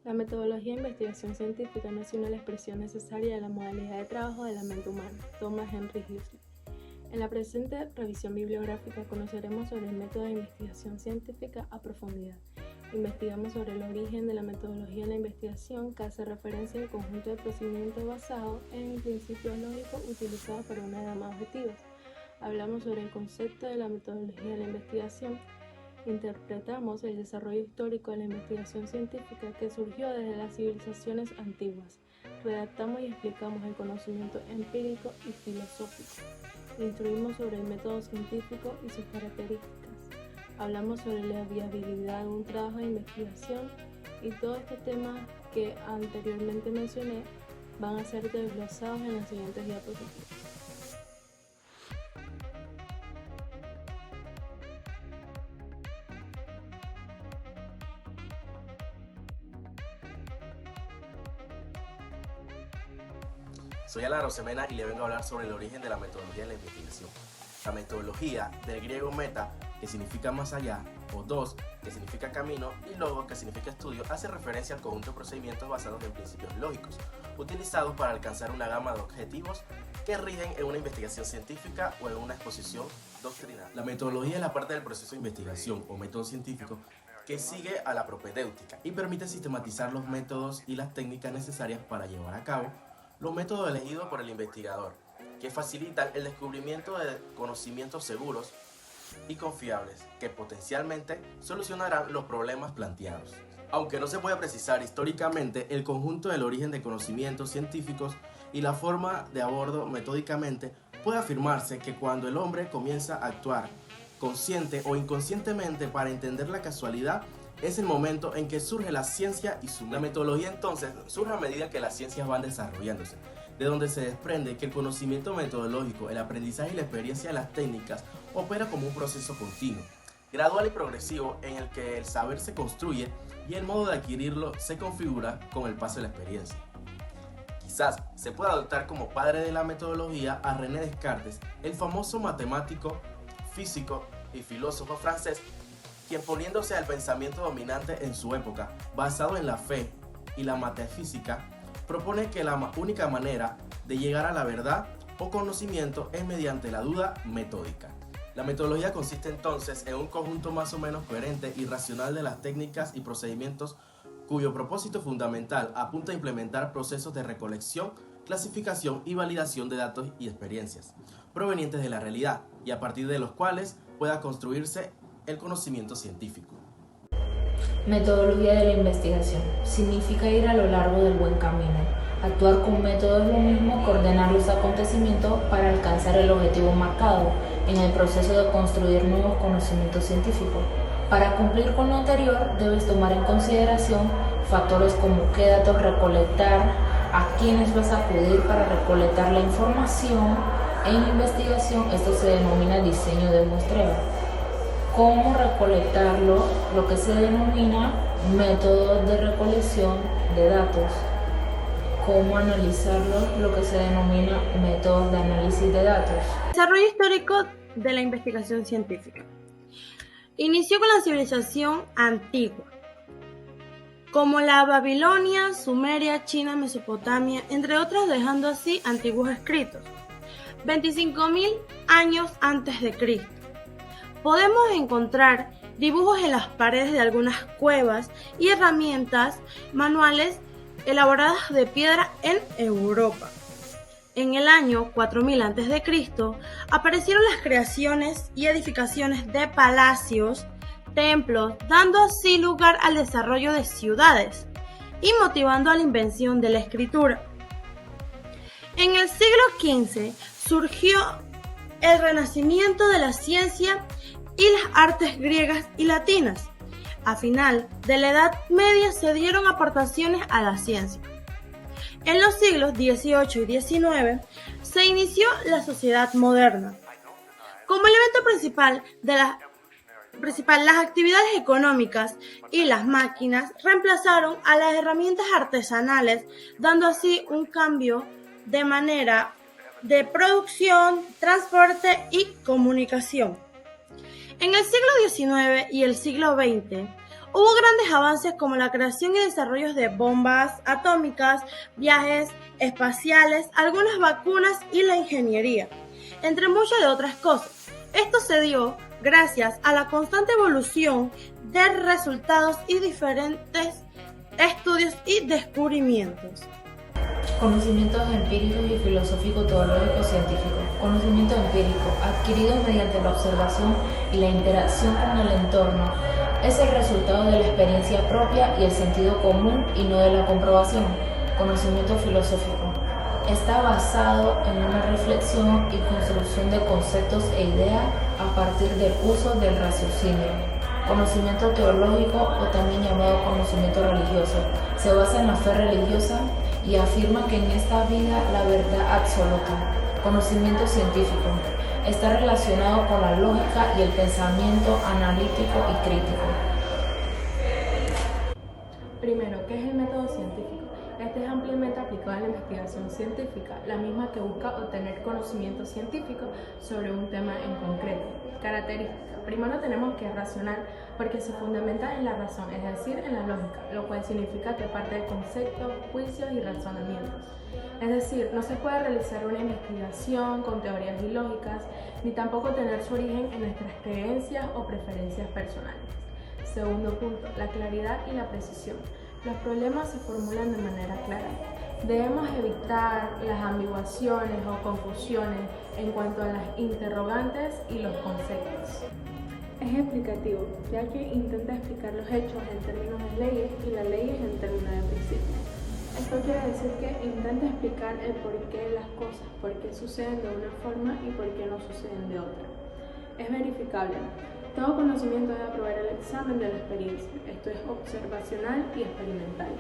La metodología de investigación científica no es sino la expresión necesaria de la modalidad de trabajo de la mente humana. Thomas Henry Huxley. En la presente revisión bibliográfica conoceremos sobre el método de investigación científica a profundidad. Investigamos sobre el origen de la metodología de la investigación, que hace referencia al conjunto de procedimientos basados en principios lógicos utilizados para una gama de objetivos. Hablamos sobre el concepto de la metodología de la investigación. Interpretamos el desarrollo histórico de la investigación científica que surgió desde las civilizaciones antiguas. Redactamos y explicamos el conocimiento empírico y filosófico. Instruimos sobre el método científico y sus características. Hablamos sobre la viabilidad de un trabajo de investigación y todos estos temas que anteriormente mencioné van a ser desglosados en las siguientes diapositivas. Soy Alan Rosemena y le vengo a hablar sobre el origen de la metodología de la investigación. La metodología, del griego meta, que significa más allá, o dos, que significa camino, y logos, que significa estudio, hace referencia al conjunto de procedimientos basados en principios lógicos, utilizados para alcanzar una gama de objetivos que rigen en una investigación científica o en una exposición doctrinal. La metodología es la parte del proceso de investigación o método científico que sigue a la propedéutica y permite sistematizar los métodos y las técnicas necesarias para llevar a cabo los métodos elegidos por el investigador, que facilitan el descubrimiento de conocimientos seguros y confiables que potencialmente solucionarán los problemas planteados. Aunque no se puede precisar históricamente el conjunto del origen de conocimientos científicos y la forma de abordo metódicamente, puede afirmarse que cuando el hombre comienza a actuar consciente o inconscientemente para entender la casualidad, es el momento en que surge la ciencia y la metodología. Entonces surge a medida que las ciencias van desarrollándose, de donde se desprende que el conocimiento metodológico, el aprendizaje y la experiencia de las técnicas opera como un proceso continuo, gradual y progresivo en el que el saber se construye y el modo de adquirirlo se configura con el paso de la experiencia. Quizás se pueda adoptar como padre de la metodología a René Descartes, el famoso matemático, físico y filósofo francés, quien poniéndose al pensamiento dominante en su época, basado en la fe y la metafísica, propone que la única manera de llegar a la verdad o conocimiento es mediante la duda metódica. La metodología consiste entonces en un conjunto más o menos coherente y racional de las técnicas y procedimientos cuyo propósito fundamental apunta a implementar procesos de recolección, clasificación y validación de datos y experiencias provenientes de la realidad y a partir de los cuales pueda construirse el conocimiento científico. Metodología de la investigación significa ir a lo largo del buen camino. Actuar con método es lo mismo que ordenar los acontecimientos para alcanzar el objetivo marcado en el proceso de construir nuevos conocimientos científicos. Para cumplir con lo anterior, debes tomar en consideración factores como qué datos recolectar, a quiénes vas a acudir para recolectar la información. En investigación, esto se denomina diseño de muestreo. Cómo recolectarlo, lo que se denomina método de recolección de datos. Cómo analizarlo, lo que se denomina métodos de análisis de datos. Desarrollo histórico de la investigación científica. Inició con la civilización antigua, como la Babilonia, Sumeria, China, Mesopotamia, entre otras, dejando así antiguos escritos. 25.000 años antes de Cristo. Podemos encontrar dibujos en las paredes de algunas cuevas y herramientas manuales elaboradas de piedra en Europa. En el año 4000 a.C. aparecieron las creaciones y edificaciones de palacios, templos, dando así lugar al desarrollo de ciudades y motivando a la invención de la escritura. En el siglo XV surgió el renacimiento de la ciencia y las artes griegas y latinas. A final de la Edad Media se dieron aportaciones a la ciencia. En los siglos XVIII y XIX se inició la sociedad moderna. Como elemento principal, las actividades económicas y las máquinas reemplazaron a las herramientas artesanales, dando así un cambio de manera de producción, transporte y comunicación. En el siglo XIX y el siglo XX Hubo grandes avances como la creación y desarrollo de bombas atómicas, viajes espaciales, algunas vacunas y la ingeniería, entre muchas de otras cosas. Esto se dio gracias a la constante evolución de resultados y diferentes estudios y descubrimientos. Conocimientos empíricos y filosófico-teológicos científicos. Conocimiento empírico, adquirido mediante la observación y la interacción con el entorno, es el resultado de la experiencia propia y el sentido común y no de la comprobación. Conocimiento filosófico. Está basado en una reflexión y construcción de conceptos e ideas a partir del uso del raciocinio. Conocimiento teológico, o también llamado conocimiento religioso, se basa en la fe religiosa y afirma que en esta vida la verdad absoluta. Conocimiento científico está relacionado con la lógica y el pensamiento analítico y crítico. Primero, ¿qué es el método científico? Este es ampliamente aplicado a la investigación científica, la misma que busca obtener conocimiento científico sobre un tema en concreto. Características. Primero tenemos que es racional, porque se fundamenta en la razón, es decir, en la lógica, lo cual significa que parte de conceptos, juicios y razonamientos. Es decir, no se puede realizar una investigación con teorías ilógicas, ni tampoco tener su origen en nuestras creencias o preferencias personales. Segundo punto, la claridad y la precisión. Los problemas se formulan de manera clara. Debemos evitar las ambiguaciones o confusiones en cuanto a las interrogantes y los conceptos. Es explicativo, ya que intenta explicar los hechos en términos de leyes y las leyes en términos de principios. Esto quiere decir que intenta explicar el porqué de las cosas, por qué suceden de una forma y por qué no suceden de otra. Es verificable. Todo conocimiento debe aprobar el examen de la experiencia. Esto es observacional y experimental.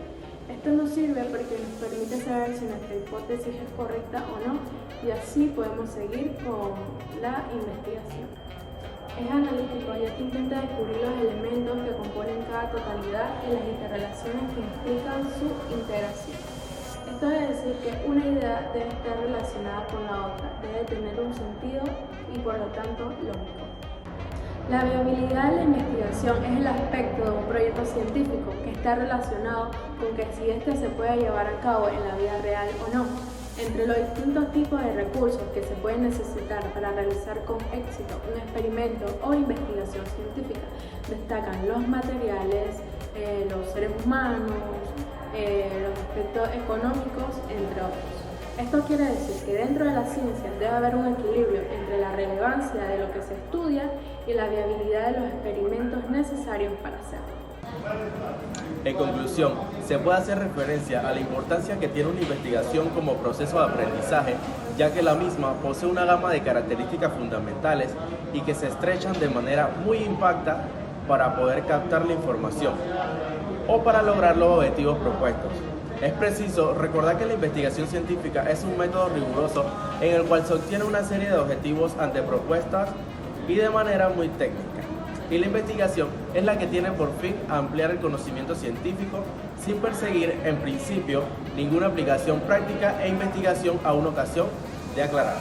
Esto nos sirve porque nos permite saber si nuestra hipótesis es correcta o no, y así podemos seguir con la investigación. Es analítico, ya que intenta descubrir los elementos que componen cada totalidad y las interrelaciones que implican su integración. Esto debe decir que una idea debe estar relacionada con la otra, debe tener un sentido y por lo tanto lógico. La viabilidad de la investigación es el aspecto de un proyecto científico que está relacionado con que si éste se puede llevar a cabo en la vida real o no. Entre los distintos tipos de recursos que se pueden necesitar para realizar con éxito un experimento o investigación científica, destacan los materiales, los seres humanos, los aspectos económicos, entre otros. Esto quiere decir que dentro de la ciencia debe haber un equilibrio entre la relevancia de lo que se estudia y la viabilidad de los experimentos necesarios para hacerlo. En conclusión, se puede hacer referencia a la importancia que tiene una investigación como proceso de aprendizaje, ya que la misma posee una gama de características fundamentales y que se estrechan de manera muy impacta para poder captar la información o para lograr los objetivos propuestos. Es preciso recordar que la investigación científica es un método riguroso en el cual se obtiene una serie de objetivos ante propuestas y de manera muy técnica. Y la investigación es la que tiene por fin ampliar el conocimiento científico sin perseguir, en principio, ninguna aplicación práctica e investigación a una ocasión de aclarar.